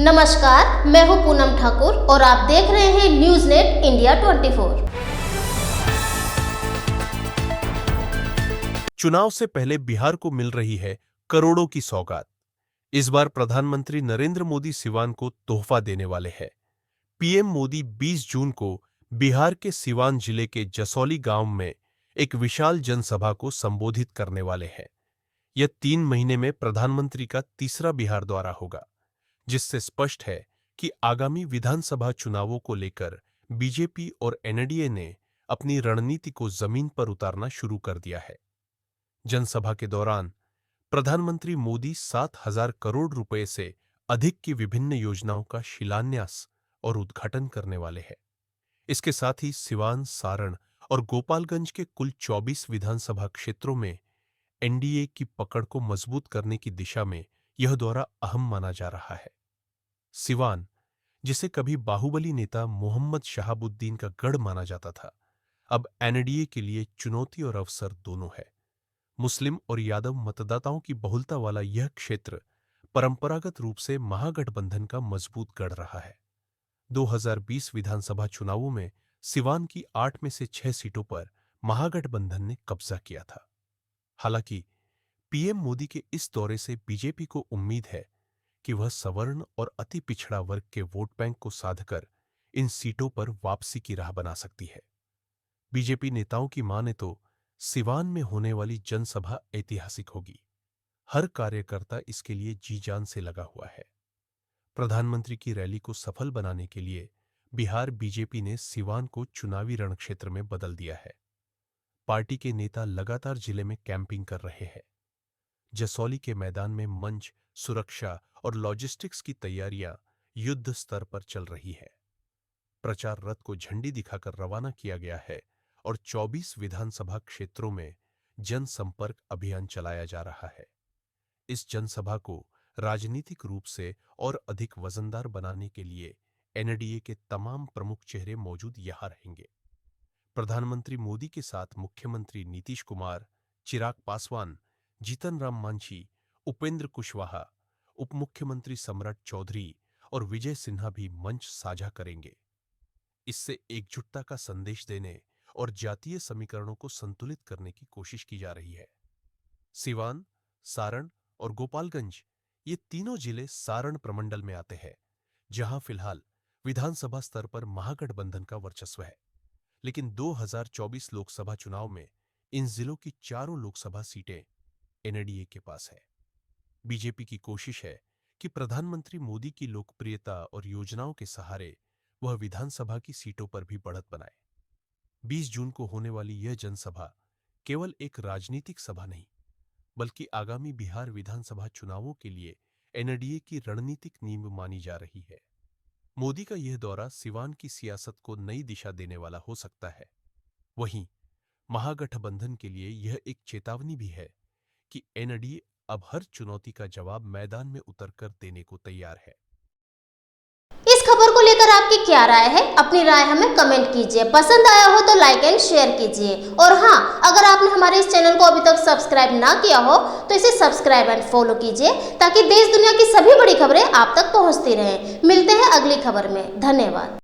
नमस्कार, मैं हूं पूनम ठाकुर और आप देख रहे हैं न्यूज नेट इंडिया 24। चुनाव से पहले बिहार को मिल रही है करोड़ों की सौगात। इस बार प्रधानमंत्री नरेंद्र मोदी सिवान को तोहफा देने वाले हैं। पीएम मोदी 20 जून को बिहार के सिवान जिले के जसौली गांव में एक विशाल जनसभा को संबोधित करने वाले हैं। यह 3 महीने में प्रधानमंत्री का तीसरा बिहार दौरा होगा, जिससे स्पष्ट है कि आगामी विधानसभा चुनावों को लेकर बीजेपी और एनडीए ने अपनी रणनीति को जमीन पर उतारना शुरू कर दिया है। जनसभा के दौरान प्रधानमंत्री मोदी 7,000 करोड़ रुपए से अधिक की विभिन्न योजनाओं का शिलान्यास और उद्घाटन करने वाले हैं। इसके साथ ही सिवान, सारण और गोपालगंज के कुल 24 विधानसभा क्षेत्रों में एनडीए की पकड़ को मजबूत करने की दिशा में यह दौरा अहम माना जा रहा है। सिवान, जिसे कभी बाहुबली नेता मोहम्मद शहाबुद्दीन का गढ़ माना जाता था, अब एनडीए के लिए चुनौती और अवसर दोनों है। मुस्लिम और यादव मतदाताओं की बहुलता वाला यह क्षेत्र परंपरागत रूप से महागठबंधन का मजबूत गढ़ रहा है। 2020 विधानसभा चुनावों में सिवान की 8 में से 6 सीटों पर महागठबंधन ने कब्जा किया था। हालांकि पीएम मोदी के इस दौरे से बीजेपी को उम्मीद है कि वह सवर्ण और अति पिछड़ा वर्ग के वोट बैंक को साधकर इन सीटों पर वापसी की राह बना सकती है। बीजेपी नेताओं की माने तो सिवान में होने वाली जनसभा ऐतिहासिक होगी। हर कार्यकर्ता इसके लिए जी जान से लगा हुआ है। प्रधानमंत्री की रैली को सफल बनाने के लिए बिहार बीजेपी ने सिवान को चुनावी रणक्षेत्र में बदल दिया है। पार्टी के नेता लगातार जिले में कैंपिंग कर रहे हैं। जसौली के मैदान में मंच, सुरक्षा और लॉजिस्टिक्स की तैयारियां युद्ध स्तर पर चल रही है। प्रचार रथ को झंडी दिखाकर रवाना किया गया है और 24 विधानसभा क्षेत्रों में जनसंपर्क अभियान चलाया जा रहा है। इस जनसभा को राजनीतिक रूप से और अधिक वजनदार बनाने के लिए एनडीए के तमाम प्रमुख चेहरे मौजूद यहां रहेंगे। प्रधानमंत्री मोदी के साथ मुख्यमंत्री नीतीश कुमार, चिराग पासवान, जीतन राम मांझी, उपेंद्र कुशवाहा, उप मुख्यमंत्री सम्राट चौधरी और विजय सिन्हा भी मंच साझा करेंगे। इससे एकजुटता का संदेश देने और जातीय समीकरणों को संतुलित करने की कोशिश की जा रही है। सिवान, सारण और गोपालगंज, ये तीनों जिले सारण प्रमंडल में आते हैं, जहां फिलहाल विधानसभा स्तर पर महागठबंधन का वर्चस्व है। लेकिन 2024 लोकसभा चुनाव में इन जिलों की चारों लोकसभा सीटें एनडीए के पास है। बीजेपी की कोशिश है कि प्रधानमंत्री मोदी की लोकप्रियता और योजनाओं के सहारे वह विधानसभा की सीटों पर भी बढ़त बनाए। 20 जून को होने वाली यह जनसभा केवल एक राजनीतिक सभा नहीं, बल्कि आगामी बिहार विधानसभा चुनावों के लिए एनडीए की रणनीतिक नींव मानी जा रही है। मोदी का यह दौरा सिवान की सियासत को नई दिशा देने वाला हो सकता है। वहीं महागठबंधन के लिए यह एक चेतावनी भी है कि एनडीए अब हर चुनौती का जवाब मैदान में उतरकर देने को तैयार है। इस खबर को लेकर आपकी क्या राय है? अपनी राय हमें कमेंट कीजिए। पसंद आया हो तो लाइक एंड शेयर कीजिए। और हाँ, अगर आपने हमारे इस चैनल को अभी तक सब्सक्राइब ना किया हो तो इसे सब्सक्राइब एंड फॉलो कीजिए, ताकि देश दुनिया की सभी बड़ी खबरें आप तक पहुंचती रहें। मिलते हैं अगली खबर में। धन्यवाद।